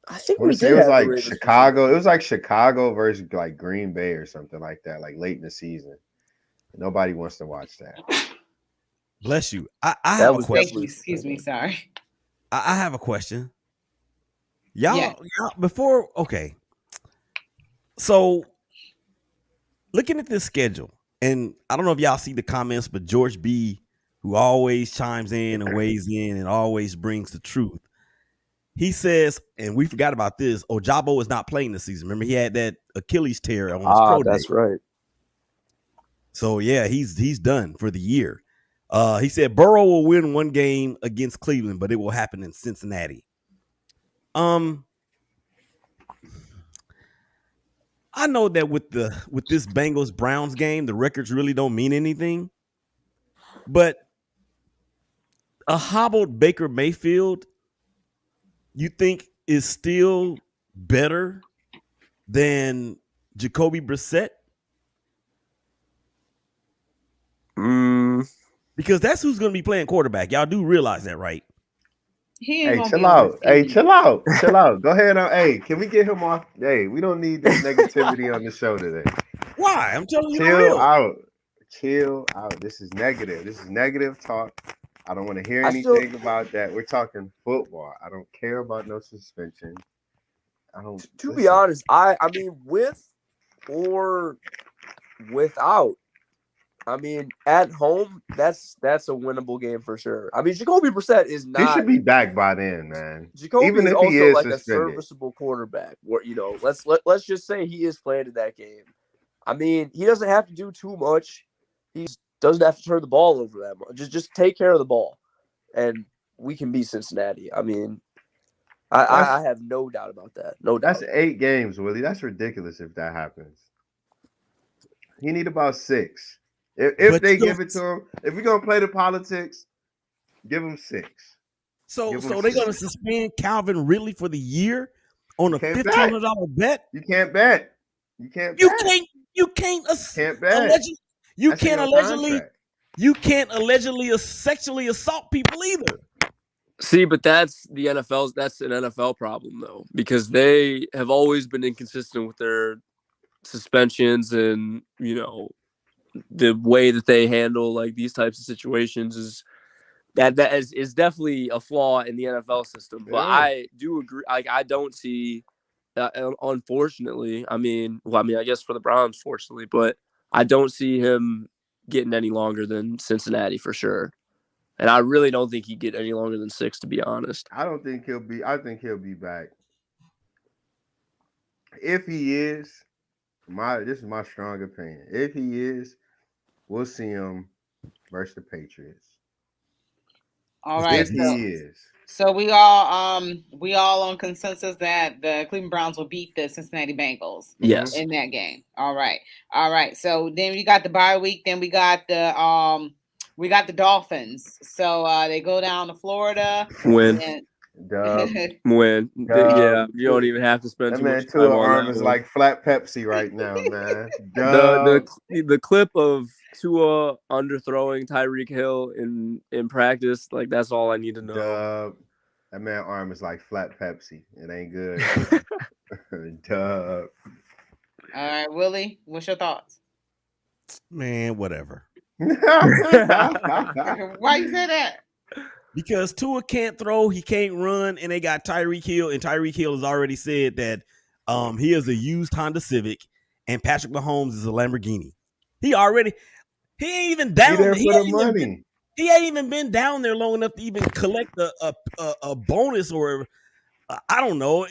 I think I want we to say it did was have the like Ravens for some Chicago. It reason. was like Chicago versus like Green Bay or something like that, like late in the season. Nobody wants to watch that. Bless you. I That have a was Thank question. you. definitely Excuse me. Sorry. I have a question. Yes. Y'all before okay. So looking at this schedule, and I don't know if y'all see the comments, but George B, who always chimes in and weighs in and always brings the truth, he says, and we forgot about this, Ojabo is not playing this season. Remember, he had that Achilles tear on his pro day. That's right. So yeah, he's done for the year. He said Burrow will win one game against Cleveland, but it will happen in Cincinnati. I know that with this Bengals Browns game, the records really don't mean anything. But a hobbled Baker Mayfield, you think is still better than Jacoby Brissett? Because that's who's going to be playing quarterback. Y'all do realize that, right? He ain't Hey, gonna be chill on his out. Hey, team. chill out. Chill out. Go ahead. Hey, can we get him off? Hey, we don't need this negativity on the show today. Why? I'm telling you the Chill real. out. Chill out. This is negative. This is negative talk. I don't want to hear I still, anything about that. We're talking football. I don't care about no suspension. I don't to be listen. honest, I mean, with or without, I mean, at home, that's a winnable game for sure. I mean, Jacoby Brissett is He should not. be back by then, man. Jacoby Even is if he also is like a suspended. serviceable quarterback. Where let's just say he is playing in that game. I mean, he doesn't have to do too much. He doesn't have to turn the ball over that much. Just take care of the ball, and we can beat Cincinnati. I mean, I have no doubt about that. No doubt. That's 8 games, Willie. That's ridiculous if that happens. He need about 6. If But they you give it to him, if we're gonna play the politics, give him 6. so Give him they're 6. going to suspend Calvin Ridley for the year on You a can't bet. $1,500 bet. You can't bet. You can't You bet. can't you can't Can't bet. allegedly you That's in can't your allegedly contract. you can't allegedly sexually assault people either. See, but that's an NFL problem though, because they have always been inconsistent with their suspensions, and the way that they handle like these types of situations is definitely a flaw in the NFL system. But Yeah. I do agree. Like, I don't see, unfortunately. I guess for the Browns, fortunately, but I don't see him getting any longer than Cincinnati for sure. And I really don't think he'd get any longer than 6, to be honest. I don't think he'll be. I think he'll be back. If he is, this is my strong opinion. If he is, we'll see him versus the Patriots. All Is right. If that So he is, so we all on consensus that the Cleveland Browns will beat the Cincinnati Bengals mm-hmm. Yes. in that game. All right. All right. So then we got the bye week. Then we got the Dolphins. So they go down to Florida Win. and Dub, Win. Yeah, dub. you don't even have to spend That too much man time Tua on arm that is one. like flat Pepsi right now, man. The Dub, the clip of Tua underthrowing Tyreek Hill in practice, like, that's all I need to know. dub. That man arm is like flat Pepsi. It ain't good. Dub. all right, Willie, what's your thoughts? man, whatever. Why you say that? Because Tua can't throw, he can't run, and they got Tyreek Hill, and Tyreek Hill has already said that he is a used Honda Civic, and Patrick Mahomes is a Lamborghini. He ain't even He down. there for the money. He ain't even been down there long enough to even collect a bonus or I don't know.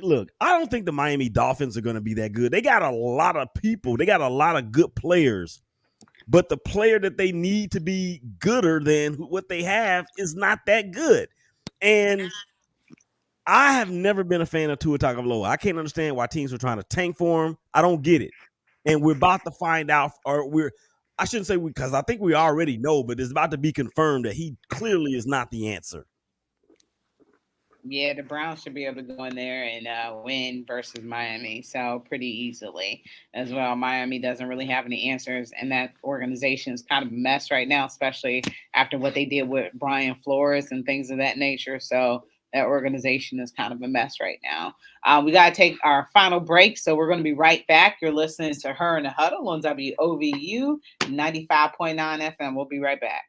Look, I don't think the Miami Dolphins are going to be that good. They got a lot of people. They got a lot of good players. But the player that they need to be gooder than what they have is not that good. And I have never been a fan of Tua Tagovailoa. I can't understand why teams are trying to tank for him. I don't get it. And we're about to find out, I shouldn't say because I think we already know, but it's about to be confirmed that he clearly is not the answer. Yeah, the Browns should be able to go in there and win versus Miami. So pretty easily as well. Miami doesn't really have any answers, and that organization is kind of a mess right now, especially after what they did with Brian Flores and things of that nature. So that organization is kind of a mess right now. We got to take our final break, so we're going to be right back. You're listening to Her in the Huddle on WOVU 95.9 FM. We'll be right back.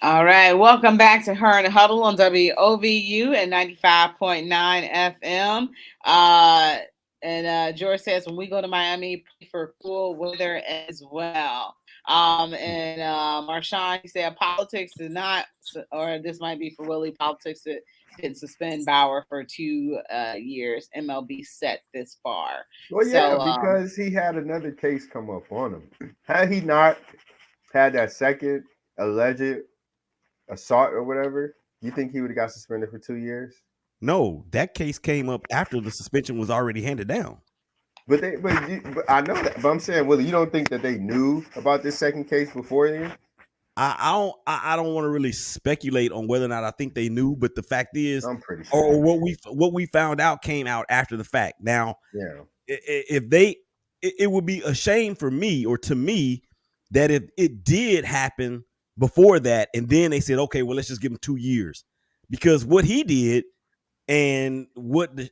All right, welcome back to Her and Huddle on WOVU at 95.9 FM. George says when we go to Miami, pray for cool weather as well. Marshawn, he said politics is not, or this might be for Willie, politics that didn't suspend Bauer for 2 years. MLB set this far. Well, yeah, because he had another case come up on him. Had he not had that second alleged assault or whatever, you think he would have got suspended for 2 years? No, that case came up after the suspension was already handed down. But I know that. But I'm saying, Willie, you don't think that they knew about this second case before then? I don't want to really speculate on whether or not I think they knew, but the fact is, I'm pretty sure. or what we found out came out after the fact. Now, yeah, if they, it would be a shame for me or to me that if it did happen before that, and then they said, okay, well, let's just give him 2 years, because what he did and the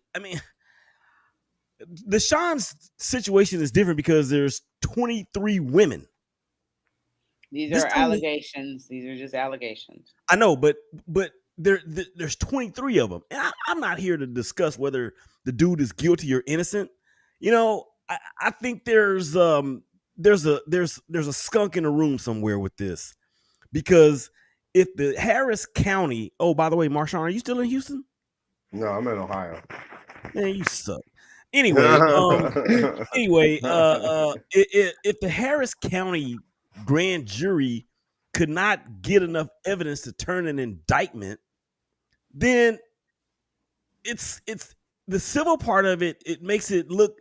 Sean's situation is different because there's 23 women. These are allegations. These are just allegations. I know, but there's 23 of them. And I'm not here to discuss whether the dude is guilty or innocent. You know, I think there's a skunk in the room somewhere with this, because if the Harris County, oh, by the way, Marshawn, are you still in Houston? No, I'm in Ohio. Man, you suck. Anyway, if the Harris County grand jury could not get enough evidence to turn an indictment, then it's the civil part of it. It makes it look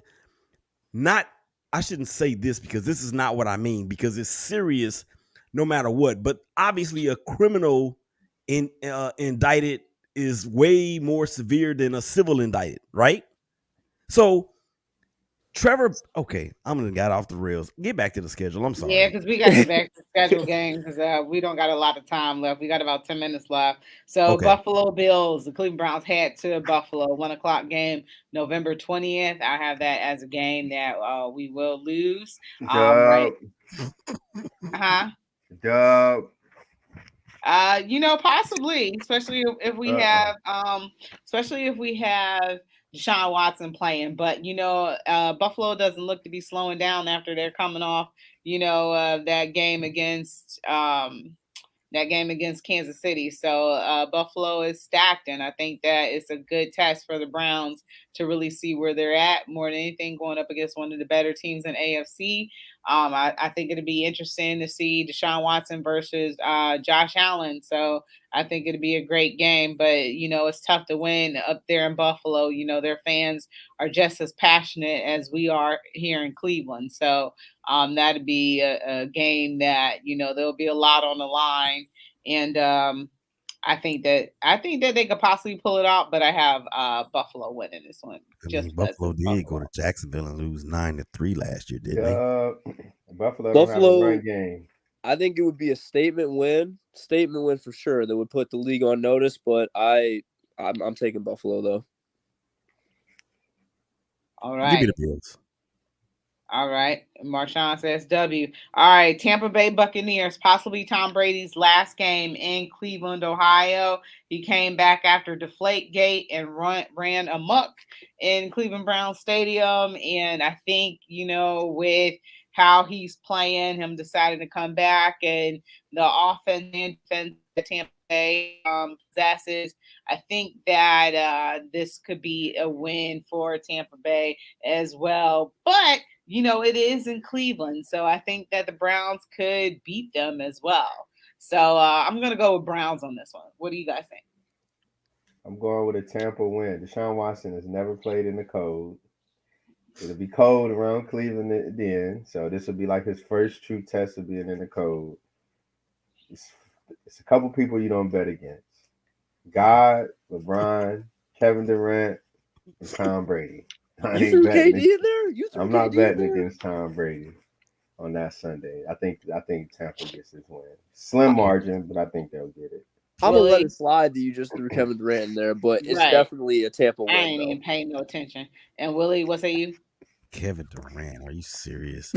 not. I shouldn't say this because this is not what I mean, because it's serious no matter what. But obviously, a criminal indicted is way more severe than a civil indicted, right? So Trevor, okay, I'm gonna get off the rails. Get back to the schedule. I'm sorry. Yeah, because we got to get back to schedule game because we don't got a lot of time left. We got about 10 minutes left. So okay. Buffalo Bills, the Cleveland Browns head to Buffalo, 1:00 game, November 20th. I have that as a game that we will lose. Right? Dub. Possibly, especially if we have, Deshaun Watson playing. But Buffalo doesn't look to be slowing down after they're coming off, that game against Kansas City. So Buffalo is stacked, and I think that it's a good test for the Browns to really see where they're at more than anything, going up against one of the better teams in AFC. I think it'd be interesting to see Deshaun Watson versus Josh Allen. So I think it'd be a great game, but it's tough to win up there in Buffalo. Their fans are just as passionate as we are here in Cleveland. So that'd be a game that there'll be a lot on the line, and I think that they could possibly pull it out, but I have Buffalo winning this one. Buffalo did go to Jacksonville and lose 9-3 last year, didn't they? Buffalo don't have a run game. I think it would be a statement win for sure. That would put the league on notice. But I'm taking Buffalo though. All Give me right. the Bills. All right. Marshawn says W. All right. Tampa Bay Buccaneers, possibly Tom Brady's last game in Cleveland, Ohio. He came back after Deflategate and ran amok in Cleveland Brown Stadium. And I think, with how he's playing, him deciding to come back and the offense and defense that Tampa Bay possesses, I think that this could be a win for Tampa Bay as well. But it is in Cleveland. So I think that the Browns could beat them as well. So I'm going to go with Browns on this one. What do you guys think? I'm going with a Tampa win. Deshaun Watson has never played in the cold. It'll be cold around Cleveland then, so this will be like his first true test of being in the cold. It's, it's a couple people you don't bet against: God, LeBron, Kevin Durant, and Tom Brady. I You ain't threw betting. KD in there. I'm not betting against Tom Brady on that Sunday. I think Tampa gets this win. Slim margin, but I think they'll get it. I'm gonna let it slide that you just threw Kevin Durant in there, but it's definitely a Tampa win. I ain't even paying no attention. And Willie, what say you? Kevin Durant, are you serious?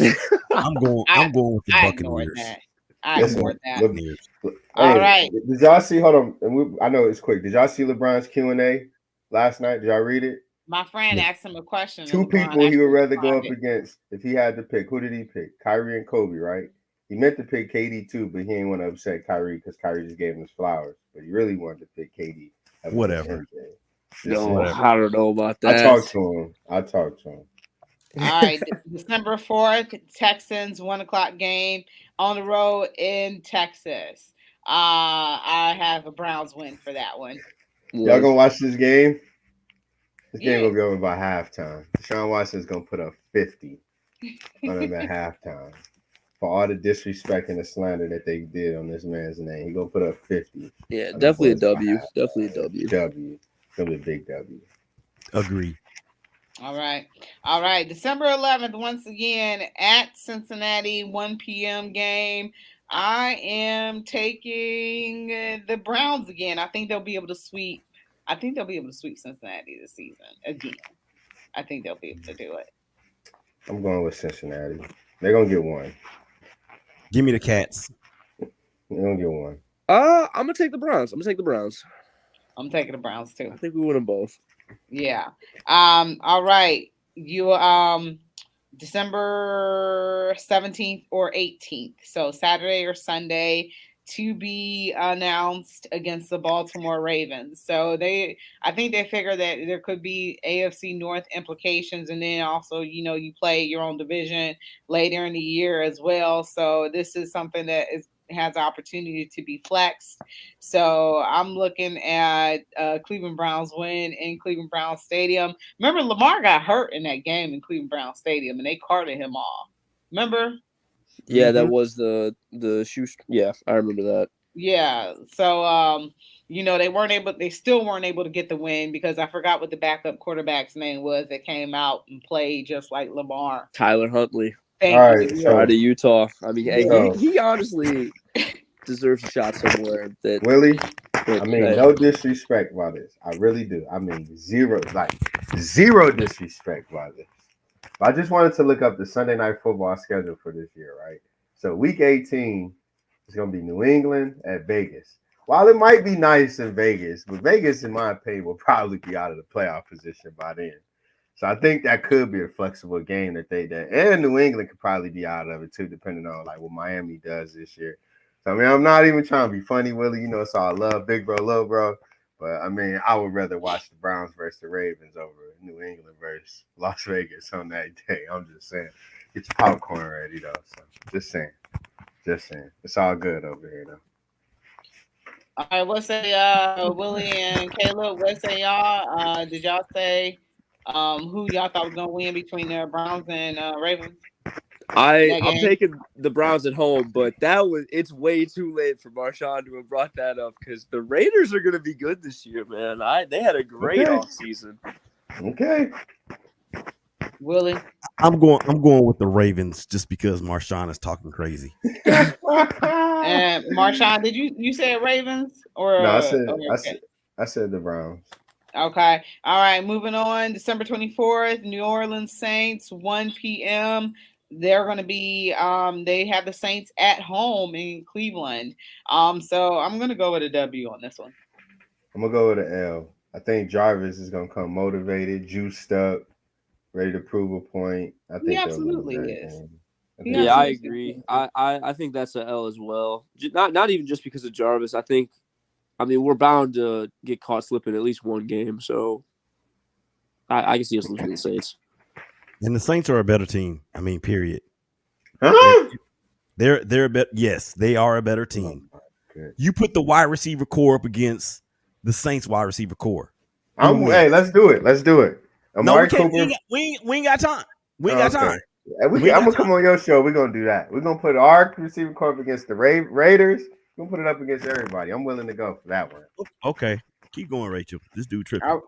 I'm going with the Buccaneers. I ignored that. All right. Did y'all see? Hold on. I know it's quick. Did y'all see LeBron's Q&A last night? Did y'all read it? My friend asked him a question. Two people he would rather go up against if he had to pick. Who did he pick? Kyrie and Kobe, right? He meant to pick KD too, but he didn't want to upset Kyrie because Kyrie just gave him his flowers. But he really wanted to pick KD. Whatever. No, I don't know about that. I talked to him. All right, December 4th, Texans 1:00 game on the road in Texas. I have a Browns win for that one. Y'all gonna watch this game? This game gonna be over by halftime. Deshaun Watson's gonna put up 50 on him at halftime for all the disrespect and the slander that they did on this man's name. He gonna put up 50. Yeah, definitely a W. Definitely a W. W. It's gonna be a big W. Agree. All right. December 11th, once again at Cincinnati, 1 p.m. game. I am taking the Browns again. I think they'll be able to sweep. Cincinnati this season again. I think they'll be able to do it. I'm going with Cincinnati. They're gonna get one. Give me the Cats. They're gonna get one. I'm gonna take the Browns. I'm taking the Browns too. I think we win them both. Yeah. All right. You December 17th or 18th. So Saturday or Sunday to be announced against the Baltimore Ravens. So I think they figure that there could be AFC North implications, and then also, you play your own division later in the year as well. So this is something that has opportunity to be flexed. So I'm looking at Cleveland Browns win in Cleveland Browns Stadium. Remember, Lamar got hurt in that game in Cleveland Browns Stadium, and they carted him off. Remember? Yeah, that was the shoe. Yeah, I remember that. Yeah. So they still weren't able to get the win because I forgot what the backup quarterback's name was that came out and played just like Lamar. Tyler Huntley. All right, out of Utah. I mean, he honestly deserves a shot somewhere. That Willie, I mean, no disrespect by this. I really do. I mean, zero disrespect by this. I just wanted to look up the Sunday night football schedule for this year, right? So week 18 is going to be New England at Vegas. While it might be nice in Vegas, but Vegas, in my opinion, will probably be out of the playoff position by then. So I think that could be a flexible game and New England could probably be out of it too, depending on like what Miami does this year. So I mean, I'm not even trying to be funny, Willie. So I love big bro, little bro. But I mean, I would rather watch the Browns versus the Ravens over New England versus Las Vegas on that day. I'm just saying. Get your popcorn ready though. So just saying. It's all good over here though. All right, what say Willie and Caleb? What say y'all? Did y'all say who y'all thought was gonna win between the Browns and Ravens? I'm taking the Browns at home, but it's way too late for Marshawn to have brought that up because the Raiders are going to be good this year, man. They had a great offseason. Okay. Willie. I'm going with the Ravens just because Marshawn is talking crazy. And Marshawn, did you say Ravens or No, okay? I said the Browns. Okay. All right. Moving on. December 24th, New Orleans Saints, 1 p.m. They're going to be, they have the Saints at home in Cleveland. So I'm going to go with a W on this one. I'm gonna go with an L. I think Jarvis is gonna come motivated, juiced up, ready to prove a point. I He think they'll lose absolutely that is. game. I He think Yeah, I they'll absolutely agree. is. I think that's an L as well. Not even just because of Jarvis. I mean, we're bound to get caught slipping at least one game. So I can see us losing to the Saints. And the Saints are a better team. I mean, period. They, Huh? they're a bit. Yes, they are a better Oh team. my goodness. You put the wide receiver core up against the Saints wide receiver core. Who Hey, wins? let's do it. Let's do it. No, we Amari can't. Cooper. We ain't got time. We ain't Oh, got time. okay. Hey, We ain't I'm got gonna time. come on your show. We're gonna do that. We're gonna put our receiver corp against the Raiders. We're gonna put it up against everybody. I'm willing to go for that one. Okay, keep going, Rachel. This dude tripping.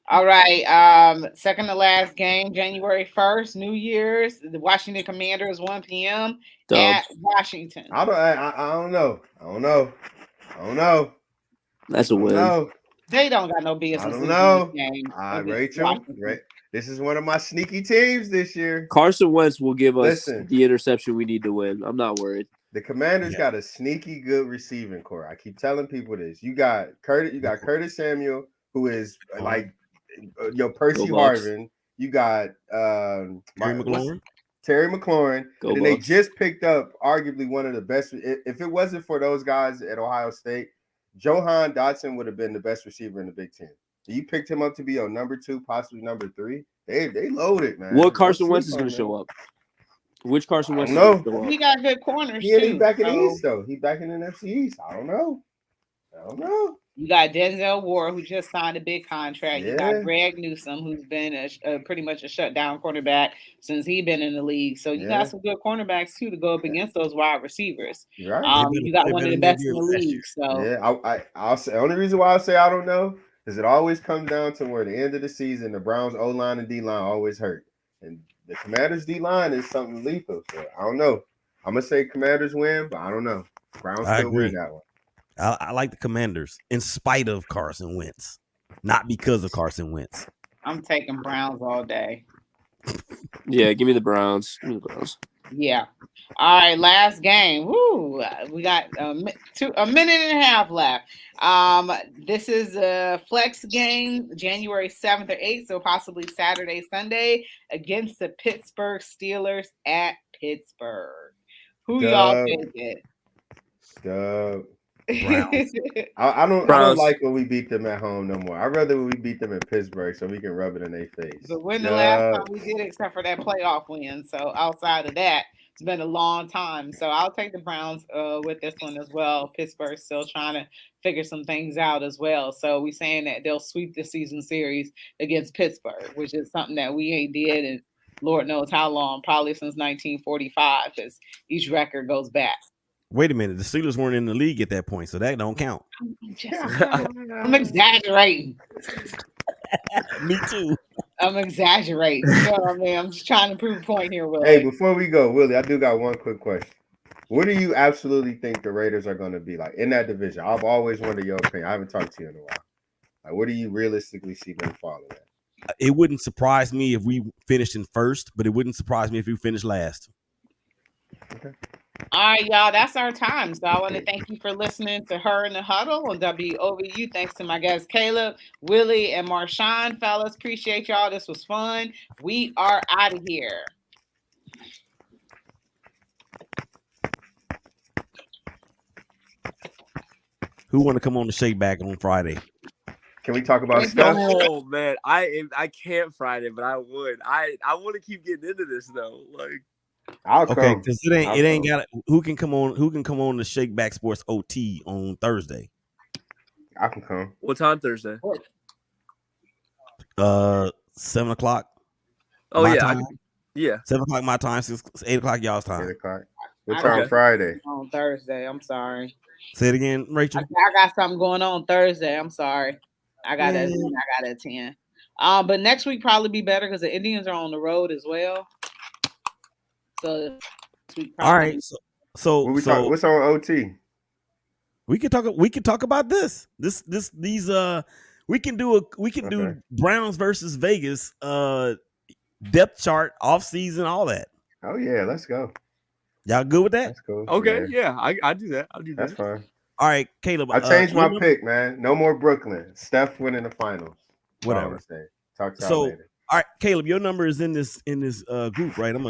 All right. Second to last game, January 1st, New Year's. The Washington Commanders, 1 p.m. at Dubs. Washington. I don't know. I don't know. I don't know. That's I a don't win. know. They don't got no I business don't losing this know. game against Rachel, Washington. this is one of my sneaky teams this year. Carson Wentz will give us Listen, the interception we need to win. I'm not worried. the Commanders Yeah. got a sneaky good receiving core. I keep telling people this. You got Curtis Samuel, who is like your Go Percy Bucks. Harvin. You got Terry McLaurin. Terry McLaurin, Go and then they Bucks. just picked up arguably one of the best. If it wasn't for those guys at Ohio State, Johan Dotson would have been the best receiver in the Big Ten. You picked him up to be your number 2, possibly number 3. They loaded, man. What Don't Carson Wentz sleep is on going to them. show up? Which Carson I Wentz don't is going to know. show up? He got good corners He too. back in the So East though. He back in the NFC East. I don't know. you got Denzel Ward, who just signed a big contract. You got Yeah. Greg Newsome, who's been pretty much a shutdown quarterback since he's been in the league. So you got Yeah. some good cornerbacks too to go up against those wide receivers. You're right. You got They one of better the than they best in did the last year. league. So Yeah. I'll say the only reason why I say I don't know is it always comes down to where the end of the season the Browns O line and D line always hurt, and the Commanders D line is something lethal. So I don't know. I'm gonna say Commanders win, but I don't know. Browns I still agree. win that one. I like the Commanders in spite of Carson Wentz, not because of Carson Wentz. I'm taking Browns all day. Yeah, give me the Browns. Give me the Browns. Yeah. All right, last game. Woo! We got a minute and a half left. This is a flex game, January 7th or 8th, so possibly Saturday, Sunday, against the Pittsburgh Steelers at Pittsburgh. Who y'all Dub. taking? Dub. Browns. I don't Browns. like when we beat them at home no more. I'd rather when we beat them in Pittsburgh so we can rub it in their face. So when the last time we did, except for that playoff win. So outside of that, it's been a long time. So I'll take the Browns with this one as well. Pittsburgh's still trying to figure some things out as well. So we're saying that they'll sweep the season series against Pittsburgh, which is something that we ain't did in Lord knows how long, probably since 1945, because each record goes back. Wait a minute, the Steelers weren't in the league at that point, so that don't count. I'm exaggerating. Me too. I'm exaggerating. So, I mean, I'm just trying to prove a point here, Willie. Hey, before we go, Willie, I do got one quick question. What do you absolutely think the Raiders are going to be like in that division? I've always wondered your opinion. I haven't talked to you in a while. Like, what do you realistically see them falling at? It wouldn't surprise me if we finished in first, but it wouldn't surprise me if we finished last. Okay. All right, y'all, that's our time. So I want to thank you for listening to Her in the Huddle on WOVU. Thanks to my guests, Caleb, Willie, and Marshawn, fellas. Appreciate y'all. This was fun. We are out of here. Who want to come on the Shake Back on Friday? Can we talk about stuff? Oh man, I can't Friday, but I would. I want to keep getting into this though. Like, I'll come. Okay, because it ain't got who can come on the Shake Back Sports OT on Thursday. I can come. what time Thursday? 7 o'clock. Oh my yeah, time. 7 o'clock my time, 8 o'clock y'all's 8 time. o'clock. What I time Okay. Friday? On Thursday. I'm sorry. Say it again, Rachel. I got something going on Thursday. I'm sorry. I got to Man. attend. But next week probably be better because the Indians are on the road as well. So next week All probably. right. So What's our OT? we can talk about this. We can do Browns versus Vegas depth chart, off season, all that. Oh yeah, let's go. Y'all good with that? That's cool. Okay, yeah, I do that. I'll do That's that. fine. All right, Caleb. I changed my pick, man. No more Brooklyn. Steph winning the finals. That's all I'm Whatever. saying. Talk to y'all So, later. all right, Caleb, your number is in this group, right? I'm